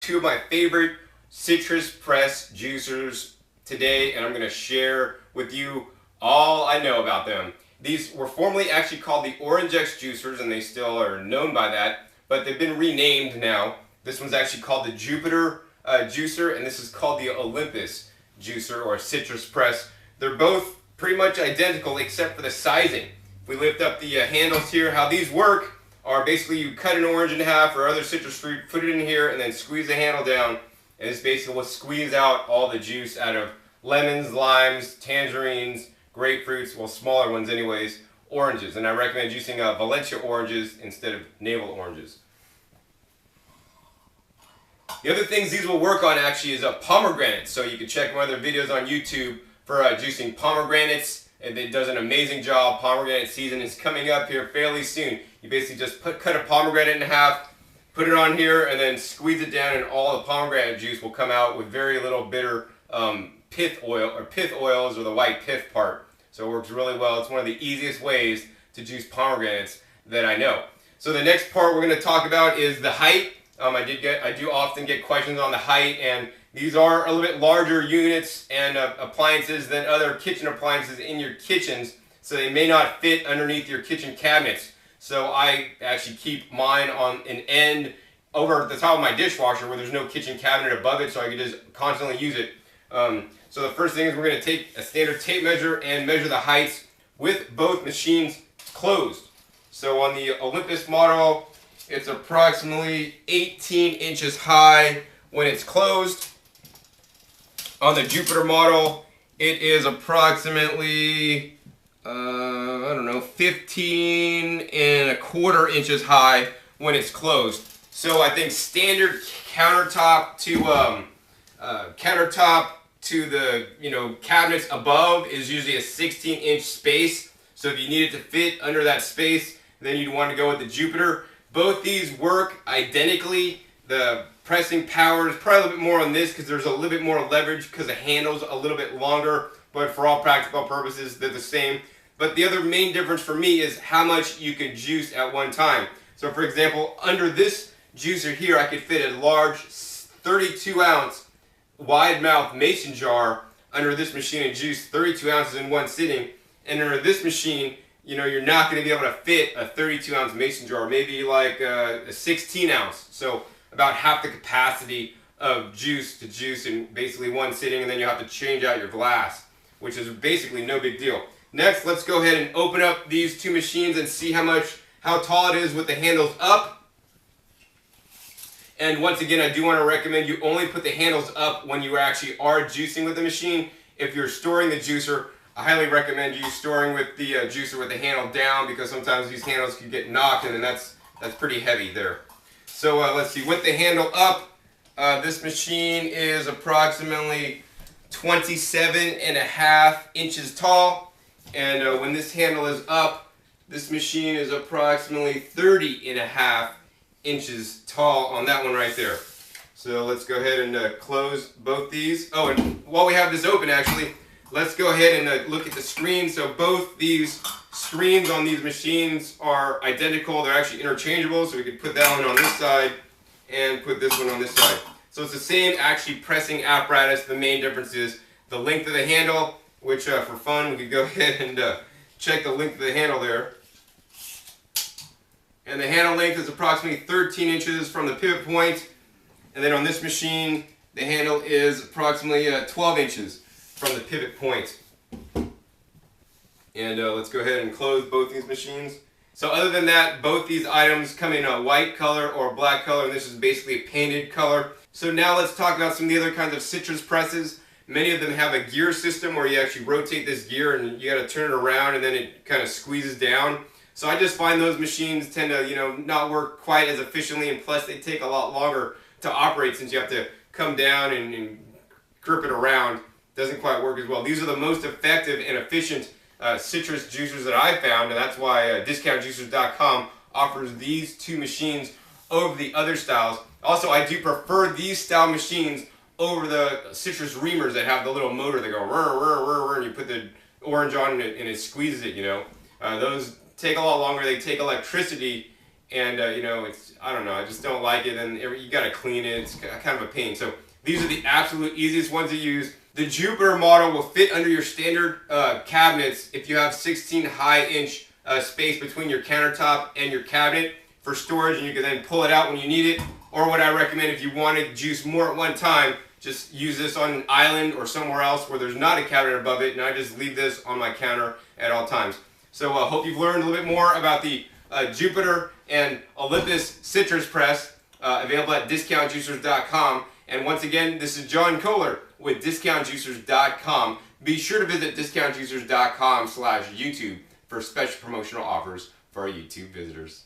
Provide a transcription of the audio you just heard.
two of my favorite citrus press juicers today, and I'm going to share with you all I know about them. These were formerly actually called the Orange X juicers, and they still are known by that, but they've been renamed now. This one's actually called the Jupiter juicer, and this is called the Olympus juicer or citrus press. They're both pretty much identical except for the sizing. If we lift up the handles here, how these work are basically you cut an orange in half or other citrus fruit, put it in here, and then squeeze the handle down, and it's basically will squeeze out all the juice out of lemons, limes, tangerines, grapefruits, well, smaller ones anyways, oranges. And I recommend using Valencia oranges instead of navel oranges. The other things these will work on actually is pomegranates. So you can check my other videos on YouTube for juicing pomegranates, and it does an amazing job. Pomegranate season is coming up here fairly soon. You basically just cut a pomegranate in half, put it on here, and then squeeze it down, and all the pomegranate juice will come out with very little bitter pith oils or the white pith part. So it works really well. It's one of the easiest ways to juice pomegranates that I know. So the next part we're going to talk about is the height. I do often get questions on the height, and these are a little bit larger units and appliances than other kitchen appliances in your kitchens, so they may not fit underneath your kitchen cabinets. So I actually keep mine on an end over the top of my dishwasher where there's no kitchen cabinet above it, so I can just constantly use it. So the first thing is we're going to take a standard tape measure and measure the heights with both machines closed. So on the Olympus model, it's approximately 18 inches high when it's closed. On the Jupiter model, it is approximately, 15.25 inches high when it's closed. So I think standard countertop to the cabinets above is usually a 16-inch space. So if you need it to fit under that space, then you'd want to go with the Jupiter. Both these work identically. The pressing power is probably a little bit more on this because there's a little bit more leverage because the handle's a little bit longer, but for all practical purposes, they're the same. But the other main difference for me is how much you can juice at one time. So for example, under this juicer here, I could fit a large 32-ounce wide mouth mason jar under this machine and juice 32 ounces in one sitting. And under this machine, you're not going to be able to fit a 32-ounce mason jar, maybe like a 16-ounce. So about half the capacity of juice to juice in basically one sitting, and then you have to change out your glass, which is basically no big deal. Next, let's go ahead and open up these two machines and see how tall it is with the handles up. And once again, I do want to recommend you only put the handles up when you actually are juicing with the machine. If you're storing the juicer, I highly recommend you storing with the juicer with the handle down, because sometimes these handles can get knocked, and then that's pretty heavy there. So let's see, with the handle up, this machine is approximately 27.5 inches tall, and when this handle is up, this machine is approximately 30.5 inches tall on that one right there. So let's go ahead and close both these. Oh, and while we have this open, actually, let's go ahead and look at the screen. So both these screens on these machines are identical. They're actually interchangeable, so we could put that one on this side and put this one on this side. So it's the same actually pressing apparatus. The main difference is the length of the handle, which for fun we could go ahead and check the length of the handle there. And the handle length is approximately 13 inches from the pivot point. And then on this machine, the handle is approximately 12 inches from the pivot point. And let's go ahead and close both these machines. So other than that, both these items come in a white color or black color, and this is basically a painted color. So now let's talk about some of the other kinds of citrus presses. Many of them have a gear system where you actually rotate this gear and you got to turn it around, and then it kind of squeezes down. So I just find those machines tend to, not work quite as efficiently, and plus they take a lot longer to operate since you have to come down and grip it around. Doesn't quite work as well. These are the most effective and efficient citrus juicers that I've found, and that's why discountjuicers.com offers these two machines over the other styles. Also, I do prefer these style machines over the citrus reamers that have the little motor that go whir, whir, whir, whir, and you put the orange on and it squeezes it, Those take a lot longer. They take electricity and you know, I don't know, I just don't like it, and you gotta clean it. It's kind of a pain. So these are the absolute easiest ones to use. The Jupiter model will fit under your standard cabinets if you have 16 high inch space between your countertop and your cabinet for storage, and you can then pull it out when you need it. Or what I recommend, if you want to juice more at one time, just use this on an island or somewhere else where there's not a cabinet above it, and I just leave this on my counter at all times. So I hope you've learned a little bit more about the Jupiter and Olympus citrus press, available at discountjuicers.com. And once again, this is John Kohler with discountjuicers.com. Be sure to visit discountjuicers.com/YouTube for special promotional offers for our YouTube visitors.